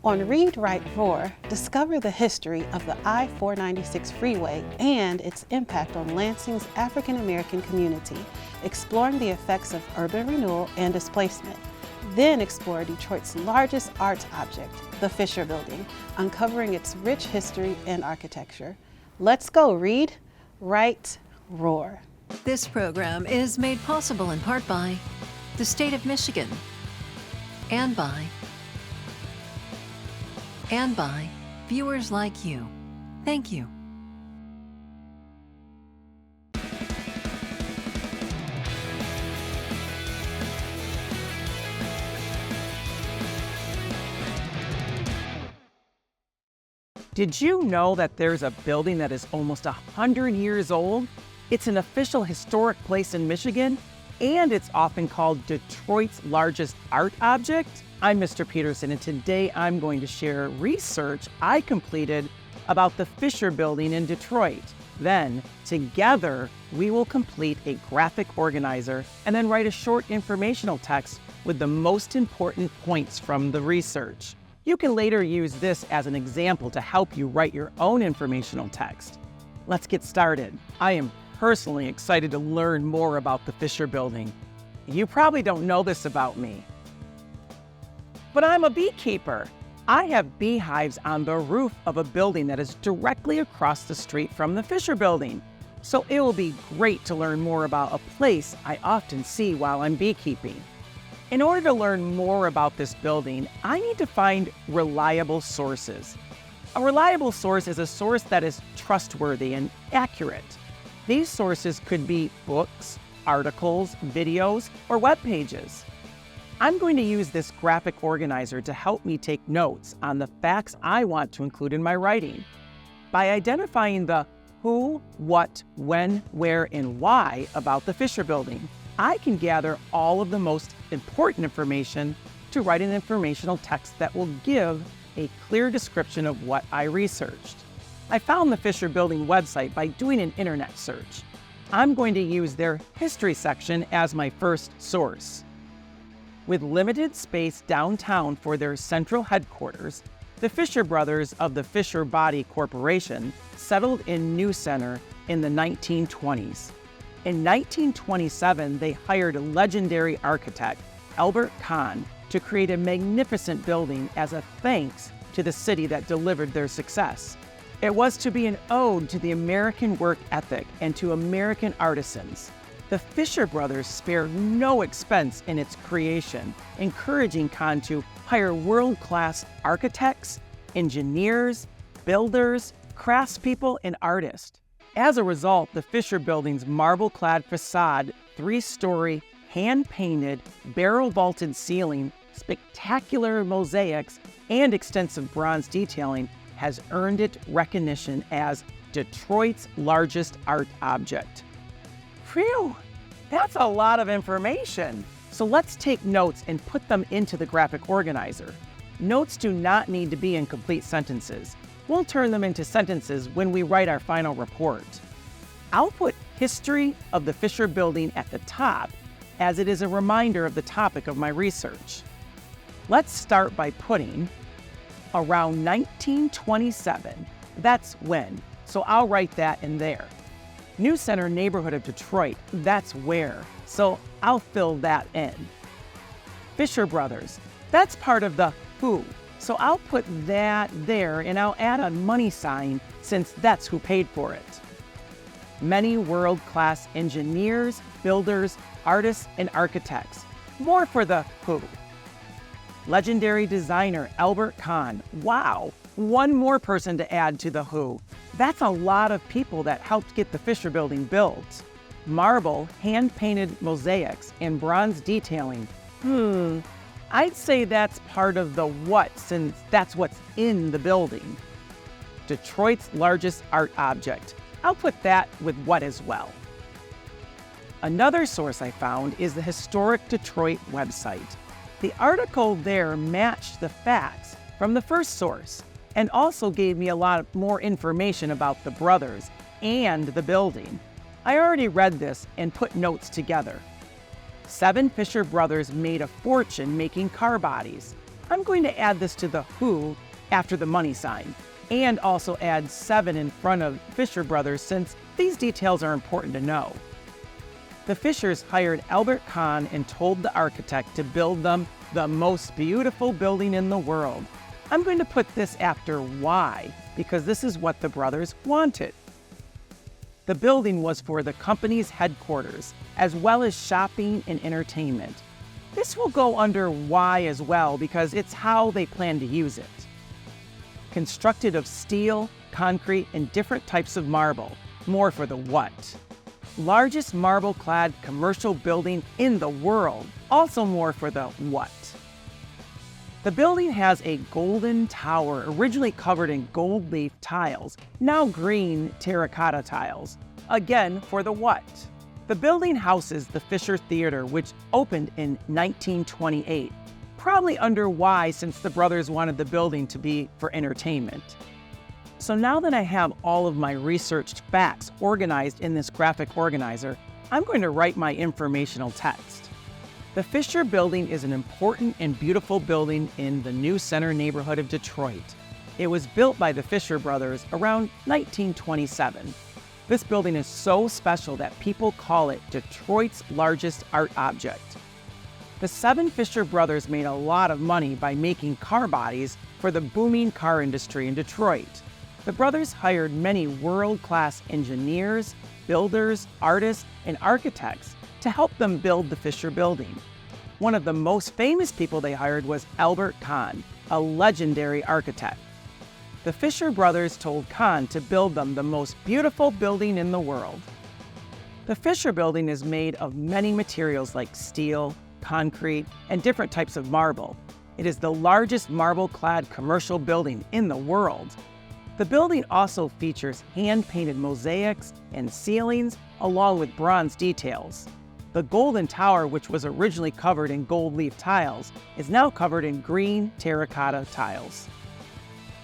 On Read, Write, Roar, discover the history of the I-496 freeway and its impact on Lansing's African American community, exploring the effects of urban renewal and displacement. Then explore Detroit's largest art object, the Fisher Building, uncovering its rich history and architecture. Let's go read, write, roar. This program is made possible in part by the state of Michigan and by viewers like you. Thank you. Did you know that there's a building that is almost 100 years old? It's an official historic place in Michigan, and it's often called Detroit's largest art object. I'm Mr. Peterson, and today I'm going to share research I completed about the Fisher Building in Detroit. Then, together, we will complete a graphic organizer and then write a short informational text with the most important points from the research. You can later use this as an example to help you write your own informational text. Let's get started. I am personally excited to learn more about the Fisher Building. You probably don't know this about me, but I'm a beekeeper. I have beehives on the roof of a building that is directly across the street from the Fisher Building. So it will be great to learn more about a place I often see while I'm beekeeping. In order to learn more about this building, I need to find reliable sources. A reliable source is a source that is trustworthy and accurate. These sources could be books, articles, videos, or web pages. I'm going to use this graphic organizer to help me take notes on the facts I want to include in my writing. By identifying the who, what, when, where, and why about the Fisher Building, I can gather all of the most important information to write an informational text that will give a clear description of what I researched. I found the Fisher Building website by doing an internet search. I'm going to use their history section as my first source. With limited space downtown for their central headquarters, the Fisher brothers of the Fisher Body Corporation settled in New Center in the 1920s. In 1927, they hired legendary architect Albert Kahn to create a magnificent building as a thanks to the city that delivered their success. It was to be an ode to the American work ethic and to American artisans. The Fisher brothers spared no expense in its creation, encouraging Kahn to hire world-class architects, engineers, builders, craftspeople, and artists. As a result, the Fisher Building's marble-clad facade, 3-story, hand-painted, barrel-vaulted ceiling, spectacular mosaics, and extensive bronze detailing has earned it recognition as Detroit's largest art object. Phew, that's a lot of information. So let's take notes and put them into the graphic organizer. Notes do not need to be in complete sentences. We'll turn them into sentences when we write our final report. I'll put history of the Fisher Building at the top, as it is a reminder of the topic of my research. Let's start by putting around 1927. That's when, so I'll write that in there. New Center neighborhood of Detroit, that's where, so I'll fill that in. Fisher Brothers, that's part of the who, so I'll put that there and I'll add a money sign since that's who paid for it. Many world-class engineers, builders, artists, and architects, more for the who. Legendary designer Albert Kahn, wow, one more person to add to the who. That's a lot of people that helped get the Fisher Building built. Marble, hand-painted mosaics, and bronze detailing. I'd say that's part of the what, since that's what's in the building. Detroit's largest art object. I'll put that with what as well. Another source I found is the Historic Detroit website. The article there matched the facts from the first source and also gave me a lot more information about the brothers and the building. I already read this and put notes together. 7 Fisher brothers made a fortune making car bodies. I'm going to add this to the who after the money sign, and also add 7 in front of Fisher Brothers since these details are important to know. The Fishers hired Albert Kahn and told the architect to build them the most beautiful building in the world. I'm going to put this after why, because this is what the brothers wanted. The building was for the company's headquarters, as well as shopping and entertainment. This will go under why as well, because it's how they plan to use it. Constructed of steel, concrete, and different types of marble, more for the what. Largest marble-clad commercial building in the world, also more for the what. The building has a golden tower originally covered in gold leaf tiles, now green terracotta tiles, again for the what. The building houses the Fisher Theater, which opened in 1928, probably under why since the brothers wanted the building to be for entertainment. So now that I have all of my researched facts organized in this graphic organizer, I'm going to write my informational text. The Fisher Building is an important and beautiful building in the New Center neighborhood of Detroit. It was built by the Fisher brothers around 1927. This building is so special that people call it Detroit's largest art object. The 7 Fisher brothers made a lot of money by making car bodies for the booming car industry in Detroit. The brothers hired many world-class engineers, builders, artists, and architects to help them build the Fisher Building. One of the most famous people they hired was Albert Kahn, a legendary architect. The Fisher brothers told Kahn to build them the most beautiful building in the world. The Fisher Building is made of many materials like steel, concrete, and different types of marble. It is the largest marble-clad commercial building in the world. The building also features hand-painted mosaics and ceilings, along with bronze details. The golden tower, which was originally covered in gold leaf tiles, is now covered in green terracotta tiles.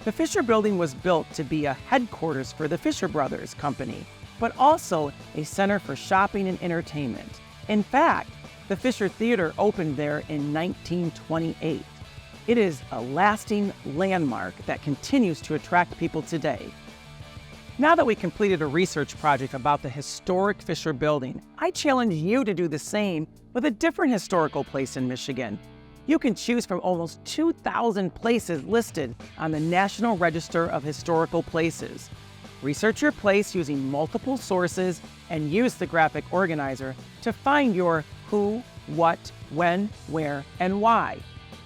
The Fisher Building was built to be a headquarters for the Fisher Brothers Company, but also a center for shopping and entertainment. In fact, the Fisher Theater opened there in 1928. It is a lasting landmark that continues to attract people today. Now that we completed a research project about the historic Fisher Building, I challenge you to do the same with a different historical place in Michigan. You can choose from almost 2,000 places listed on the National Register of Historical Places. Research your place using multiple sources and use the graphic organizer to find your who, what, when, where, and why.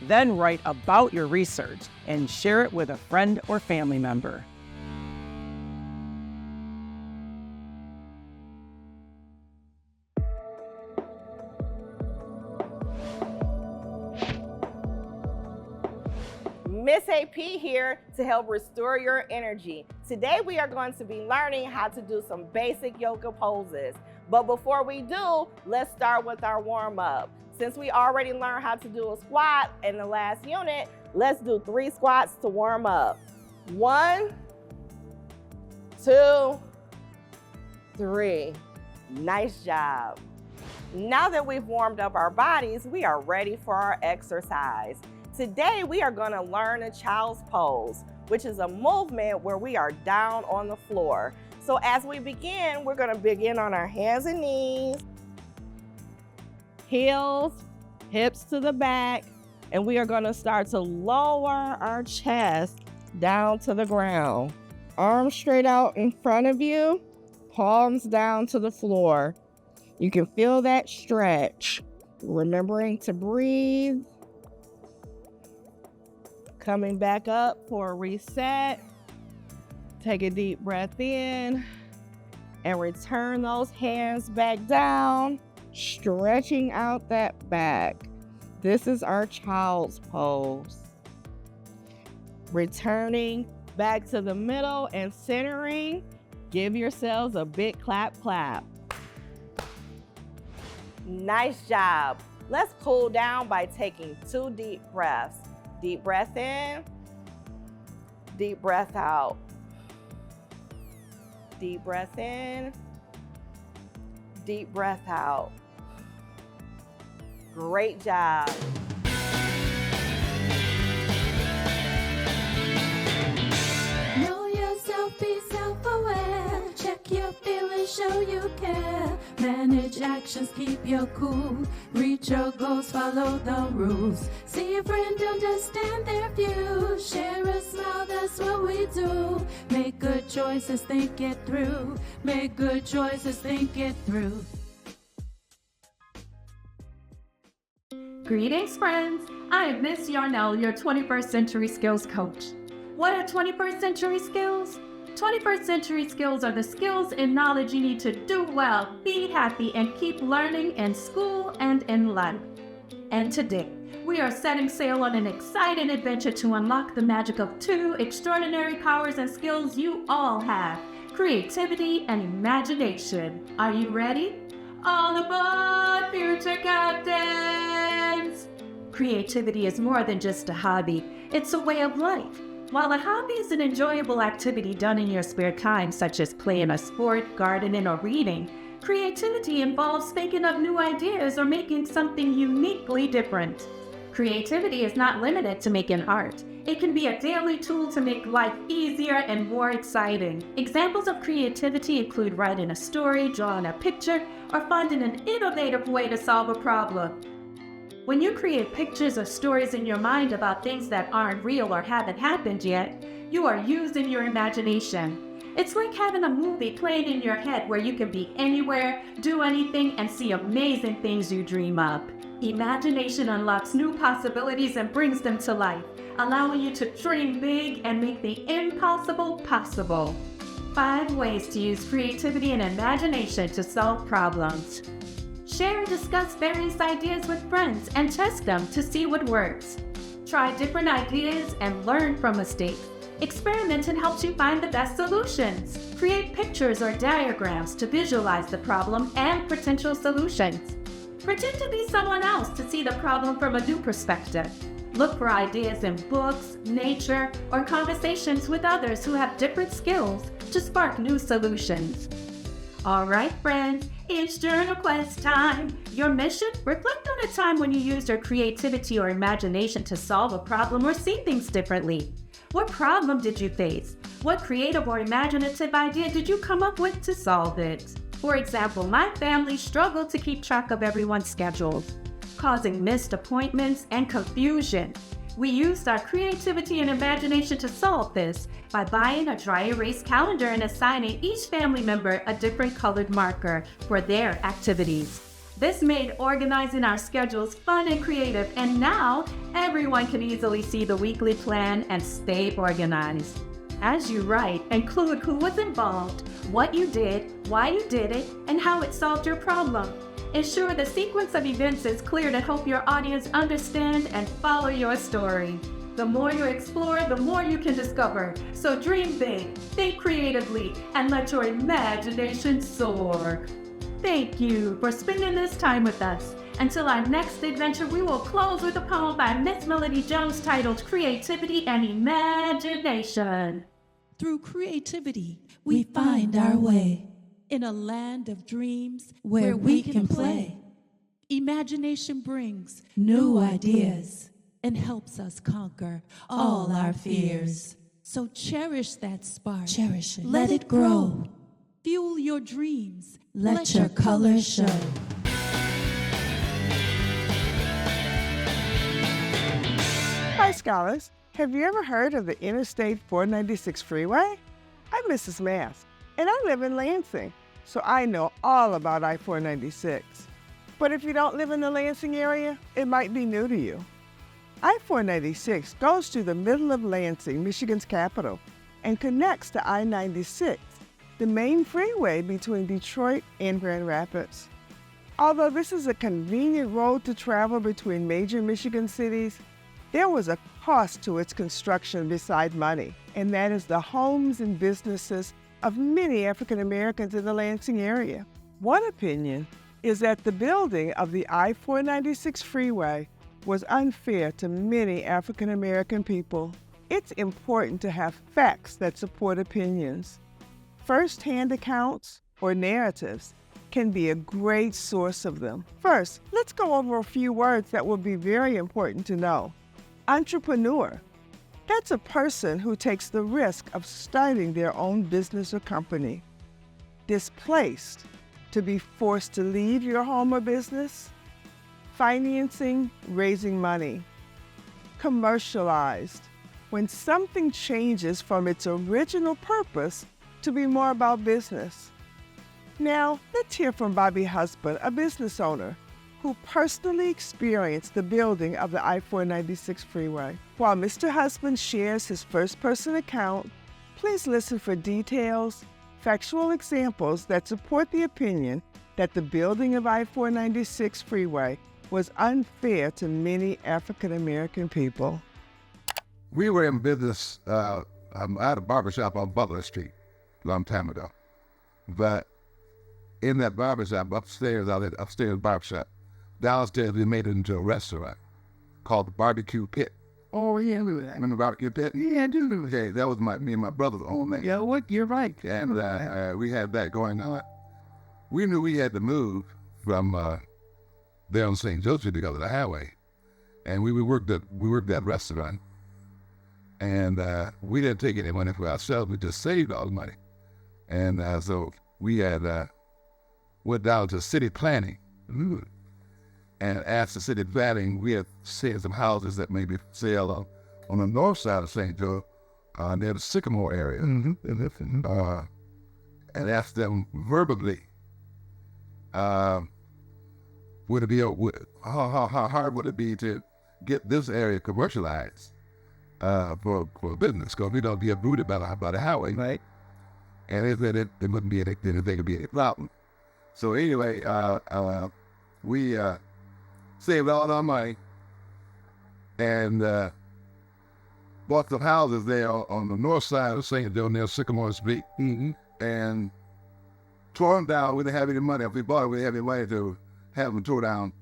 Then write about your research and share it with a friend or family member. Miss AP here to help restore your energy. Today we are going to be learning how to do some basic yoga poses. But before we do, let's start with our warm-up. Since we already learned how to do a squat in the last unit, let's do 3 squats to warm up. 1, 2, 3. Nice job. Now that we've warmed up our bodies, we are ready for our exercise. Today, we are going to learn a child's pose, which is a movement where we are down on the floor. So as we begin, we're going to begin on our hands and knees, heels, hips to the back, and we are going to start to lower our chest down to the ground. Arms straight out in front of you, palms down to the floor. You can feel that stretch. Remembering to breathe. Coming back up for a reset. Take a deep breath in and return those hands back down, stretching out that back. This is our child's pose. Returning back to the middle and centering. Give yourselves a big clap, clap. Nice job. Let's cool down by taking 2 deep breaths. Deep breath in, deep breath out. Deep breath in, deep breath out. Great job. actions keep you cool. Reach your goals, follow the rules. See a friend, understand their view. Share a smile, that's what we do. Make good choices, think it through. Make good choices, think it through. Greetings, friends. I am Miss Yarnell, your 21st Century Skills Coach. What are 21st Century Skills? 21st Century Skills are the skills and knowledge you need to do well, be happy, and keep learning in school and in life. And today, we are setting sail on an exciting adventure to unlock the magic of two extraordinary powers and skills you all have: creativity and imagination. Are you ready? All aboard, future captains! Creativity is more than just a hobby. It's a way of life. While a hobby is an enjoyable activity done in your spare time, such as playing a sport, gardening, or reading, creativity involves thinking of new ideas or making something uniquely different. Creativity is not limited to making art. It can be a daily tool to make life easier and more exciting. Examples of creativity include writing a story, drawing a picture, or finding an innovative way to solve a problem. When you create pictures or stories in your mind about things that aren't real or haven't happened yet, you are using your imagination. It's like having a movie playing in your head where you can be anywhere, do anything, and see amazing things you dream up. Imagination unlocks new possibilities and brings them to life, allowing you to dream big and make the impossible possible. 5 ways to use creativity and imagination to solve problems. Share and discuss various ideas with friends and test them to see what works. Try different ideas and learn from mistakes. Experimenting helps you find the best solutions. Create pictures or diagrams to visualize the problem and potential solutions. Pretend to be someone else to see the problem from a new perspective. Look for ideas in books, nature, or conversations with others who have different skills to spark new solutions. All right, friends, it's Journal Quest time. Your mission? Reflect on a time when you used your creativity or imagination to solve a problem or see things differently. What problem did you face? What creative or imaginative idea did you come up with to solve it? For example, my family struggled to keep track of everyone's schedules, causing missed appointments and confusion. We used our creativity and imagination to solve this by buying a dry erase calendar and assigning each family member a different colored marker for their activities. This made organizing our schedules fun and creative, and now everyone can easily see the weekly plan and stay organized. As you write, include who was involved, what you did, why you did it, and how it solved your problem. Ensure the sequence of events is clear to help your audience understand and follow your story. The more you explore, the more you can discover. So dream big, think creatively, and let your imagination soar. Thank you for spending this time with us. Until our next adventure, we will close with a poem by Miss Melody Jones titled Creativity and Imagination. Through creativity, we find our way in a land of dreams where we can play. Imagination brings new ideas and helps us conquer all our fears. So cherish that spark. Cherish it. Let it grow. Fuel your dreams. Let your colors show. Hi, scholars. Have you ever heard of the Interstate 496 Freeway? I'm Mrs. Mask, and I live in Lansing, so I know all about I-496. But if you don't live in the Lansing area, it might be new to you. I-496 goes through the middle of Lansing, Michigan's capital, and connects to I-96, the main freeway between Detroit and Grand Rapids. Although this is a convenient road to travel between major Michigan cities, there was a cost to its construction beside money, and that is the homes and businesses of many African Americans in the Lansing area. One opinion is that the building of the I-496 freeway was unfair to many African American people. It's important to have facts that support opinions. First-hand accounts or narratives can be a great source of them. First, let's go over a few words that will be very important to know. Entrepreneur. That's a person who takes the risk of starting their own business or company. Displaced. to be forced to leave your home or business? Financing, raising money. Commercialized, when something changes from its original purpose to be more about business. Now, let's hear from Bobby Husband, a business owner who personally experienced the building of the I-496 freeway. While Mr. Husband shares his first-person account, please listen for details, factual examples that support the opinion that the building of I-496 freeway was unfair to many African-American people. We were in business, I had a barbershop on Butler Street a long time ago. But in that barbershop, upstairs barbershop, downstairs we made it into a restaurant called the Barbecue Pit. Oh, yeah, we were that. Remember the Barbecue Pit? Yeah, I do remember that. Okay, that was me and my brother's own thing. Yeah, what? You're right. And we had that going on. We knew we had to move from there on St. Joseph to go to the highway. And we worked that restaurant. And we didn't take any money for ourselves. We just saved all the money. And so we had went down to city planning and asked the city planning. We had seen some houses that maybe sell on the north side of St. Joe, near the Sycamore area. And asked them verbally, would it be how hard would it be to get this area commercialized for business? Because we don't be uprooted by the highway, right? And they said it wouldn't be anything could be any problem. So anyway, we saved all our money and bought some houses there on the north side of St. Joe near Sycamore Street, and tore them down. We didn't have any money. If we bought it, we didn't have any money to have them tore down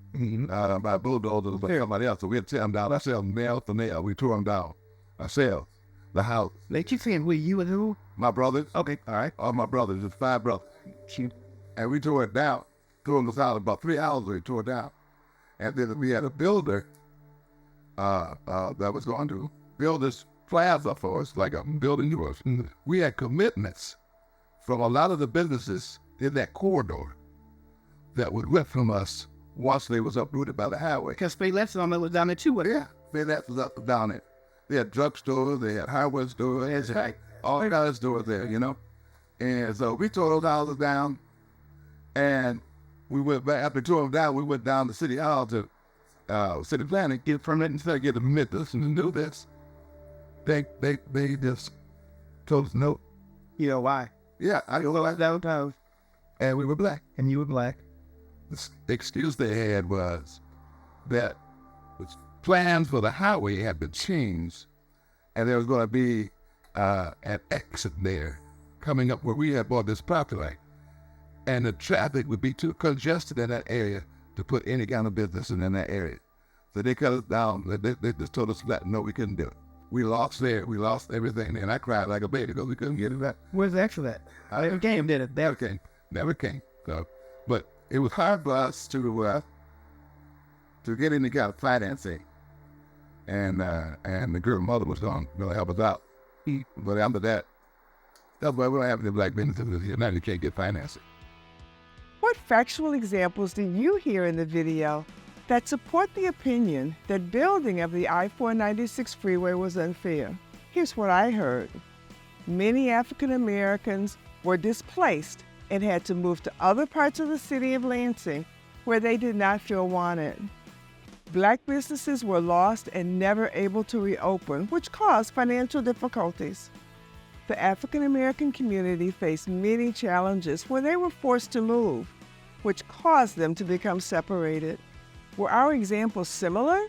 by bulldozers or somebody else. So we had to tear them down ourselves, nail for nail. We tore them down ourselves, the house. They keep saying, "Wait, you and who?" My brothers. Okay, all right. All my brothers. There's 5 brothers. And we tore it down. Tore them down about 3 hours. We tore it down. And then we had a builder that was going to build this plaza for us, like a building yours. We had commitments from a lot of the businesses in that corridor that would rent from us once they was uprooted by the highway. Because Payless was down there too, Yeah, Payless was up down there. They had drugstores, they had hardware stores, all kinds of stores there, you know. And so we tore those houses down, and we went back, after touring them down, we went down to City Hall to city planning, get a permit, instead of getting a permit to do this. They just told us no. You know why? Yeah, I go like that. And we were black. And you were black. The excuse they had was that the plans for the highway had been changed, and there was going to be an exit there coming up where we had bought this property, and the traffic would be too congested in that area to put any kind of business in that area. So they cut us down. They just told us that no, we couldn't do it. We lost there. We lost everything, and I cried like a baby because we couldn't get it back. Where's the extra that? Never came, did it? Never came. So, but it was hard for us to get any kind of financing, and the girl mother was going to help us out. But after that, that's why we don't have any black businesses here. Now you can't get financing. What factual examples did you hear in the video that support the opinion that building of the I-496 freeway was unfair? Here's what I heard. Many African Americans were displaced and had to move to other parts of the city of Lansing where they did not feel wanted. Black businesses were lost and never able to reopen, which caused financial difficulties. The African American community faced many challenges when they were forced to move, which caused them to become separated. Were our examples similar?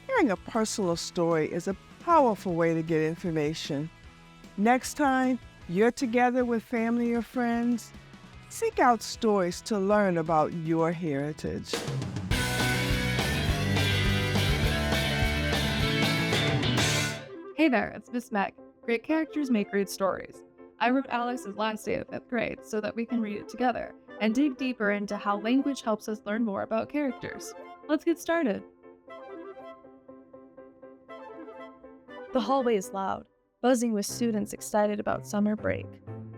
Hearing a personal story is a powerful way to get information. Next time you're together with family or friends, seek out stories to learn about your heritage. Hey there, it's Miss Meg. Great characters make great stories. I wrote Alex's last day of 5th grade so that we can read it together and dig deeper into how language helps us learn more about characters. Let's get started. The hallway is loud, buzzing with students excited about summer break.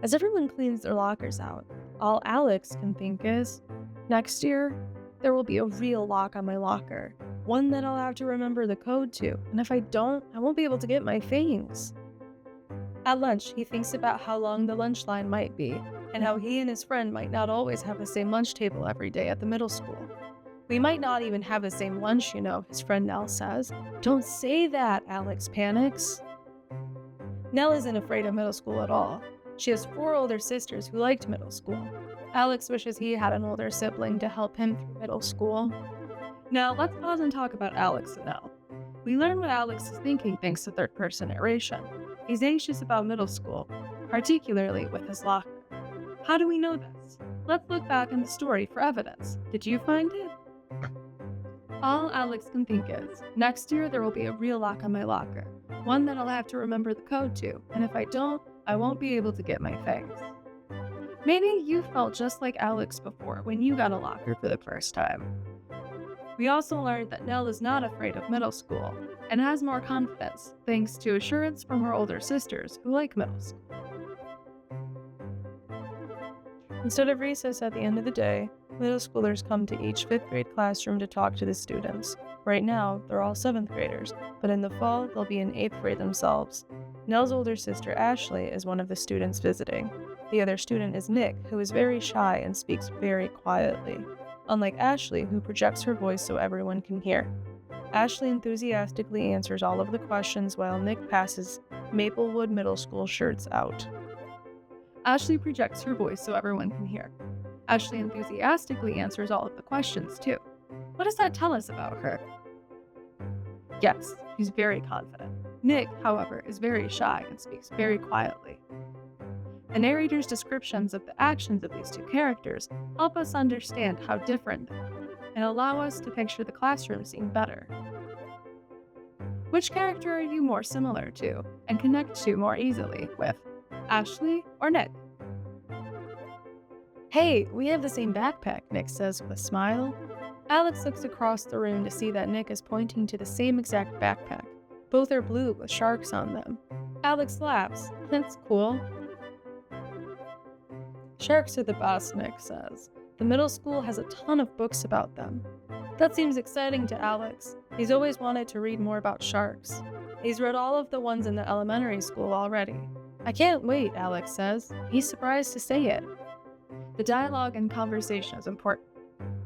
As everyone cleans their lockers out, All Alex can think is, next year, there will be a real lock on my locker. One that I'll have to remember the code to, and if I don't, I won't be able to get my things. At lunch, he thinks about how long the lunch line might be, and how he and his friend might not always have the same lunch table every day at the middle school. We might not even have the same lunch, his friend Nell says. Don't say that, Alex panics. Nell isn't afraid of middle school at all. She has 4 older sisters who liked middle school. Alex wishes he had an older sibling to help him through middle school. Now, let's pause and talk about Alex and Nell. We learn what Alex is thinking thanks to third-person narration. He's anxious about middle school, particularly with his locker. How do we know this? Let's look back in the story for evidence. Did you find it? All Alex can think is, next year there will be a real lock on my locker. One that I'll have to remember the code to, and if I don't, I won't be able to get my things. Maybe you felt just like Alex before when you got a locker for the first time. We also learned that Nell is not afraid of middle school and has more confidence thanks to assurance from her older sisters who like middle school. Instead of recess at the end of the day, middle schoolers come to each 5th grade classroom to talk to the students. Right now, they're all 7th graders, but in the fall, they'll be in 8th grade themselves. Nell's older sister, Ashley, is one of the students visiting. The other student is Nick, who is very shy and speaks very quietly, unlike Ashley, who projects her voice so everyone can hear. Ashley enthusiastically answers all of the questions while Nick passes Maplewood Middle School shirts out. Ashley projects her voice so everyone can hear. Ashley enthusiastically answers all of the questions, too. What does that tell us about her? Yes, she's very confident. Nick, however, is very shy and speaks very quietly. The narrator's descriptions of the actions of these 2 characters help us understand how different they are and allow us to picture the classroom scene better. Which character are you more similar to and connect to more easily with, Ashley or Nick? Hey, we have the same backpack, Nick says with a smile. Alex looks across the room to see that Nick is pointing to the same exact backpack. Both are blue with sharks on them. Alex laughs. That's cool. Sharks are the best, Nick says. The middle school has a ton of books about them. That seems exciting to Alex. He's always wanted to read more about sharks. He's read all of the ones in the elementary school already. I can't wait, Alex says. He's surprised to say it. The dialogue and conversation is important.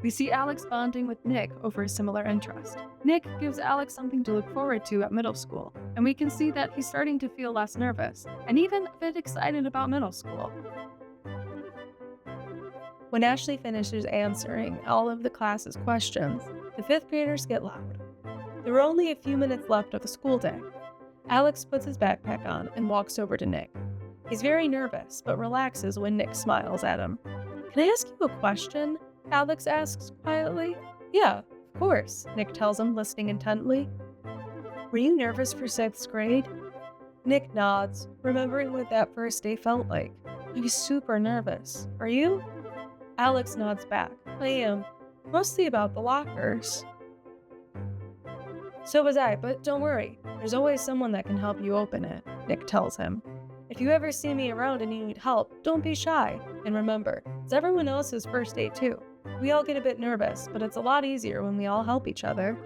We see Alex bonding with Nick over a similar interest. Nick gives Alex something to look forward to at middle school, and we can see that he's starting to feel less nervous, and even a bit excited about middle school. When Ashley finishes answering all of the class's questions, the 5th graders get loud. There are only a few minutes left of the school day. Alex puts his backpack on and walks over to Nick. He's very nervous, but relaxes when Nick smiles at him. Can I ask you a question? Alex asks quietly. Yeah, of course, Nick tells him, listening intently. Were you nervous for 6th grade? Nick nods, remembering what that first day felt like. I was super nervous. Are you? Alex nods back. I am. Mostly about the lockers. So was I, but don't worry. There's always someone that can help you open it, Nick tells him. If you ever see me around and you need help, don't be shy. And remember, it's everyone else's first day too. We all get a bit nervous, but it's a lot easier when we all help each other.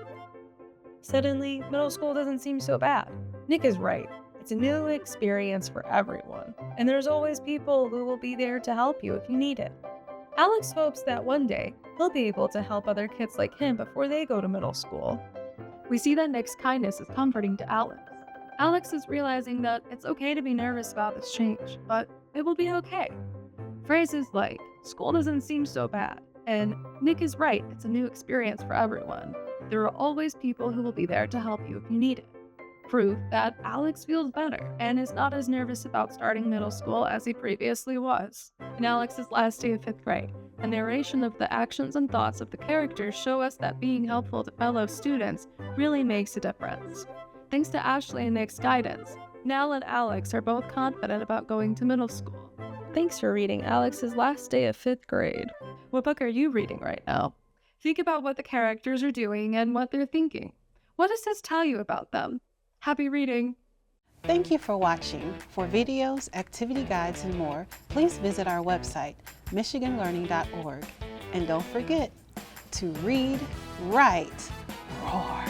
Suddenly, middle school doesn't seem so bad. Nick is right. It's a new experience for everyone, and there's always people who will be there to help you if you need it. Alex hopes that one day he'll be able to help other kids like him before they go to middle school. We see that Nick's kindness is comforting to Alex. Alex is realizing that it's okay to be nervous about this change, but it will be okay. Phrases like, school doesn't seem so bad, and Nick is right, it's a new experience for everyone. There are always people who will be there to help you if you need it. Prove that Alex feels better and is not as nervous about starting middle school as he previously was. In Alex's last day of 5th grade, a narration of the actions and thoughts of the characters show us that being helpful to fellow students really makes a difference. Thanks to Ashley and Nick's guidance, Nell and Alex are both confident about going to middle school. Thanks for reading Alex's last day of 5th grade. What book are you reading right now? Think about what the characters are doing and what they're thinking. What does this tell you about them? Happy reading! Thank you for watching. For videos, activity guides, and more, please visit our website, michiganlearning.org. And don't forget to read, write, roar.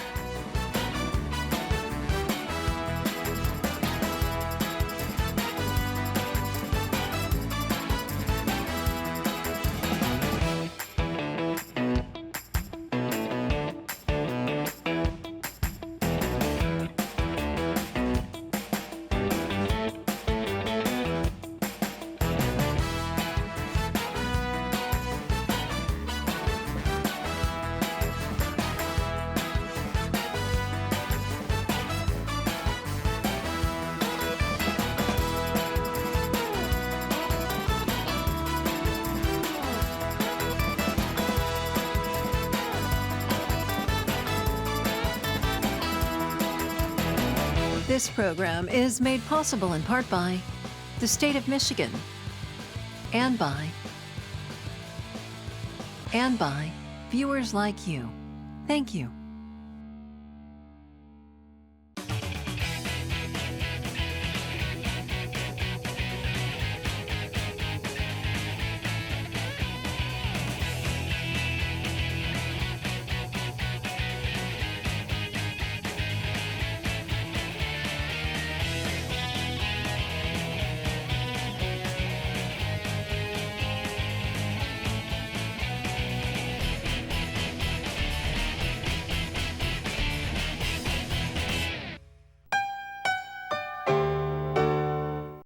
This program is made possible in part by the state of Michigan and by viewers like you. Thank you.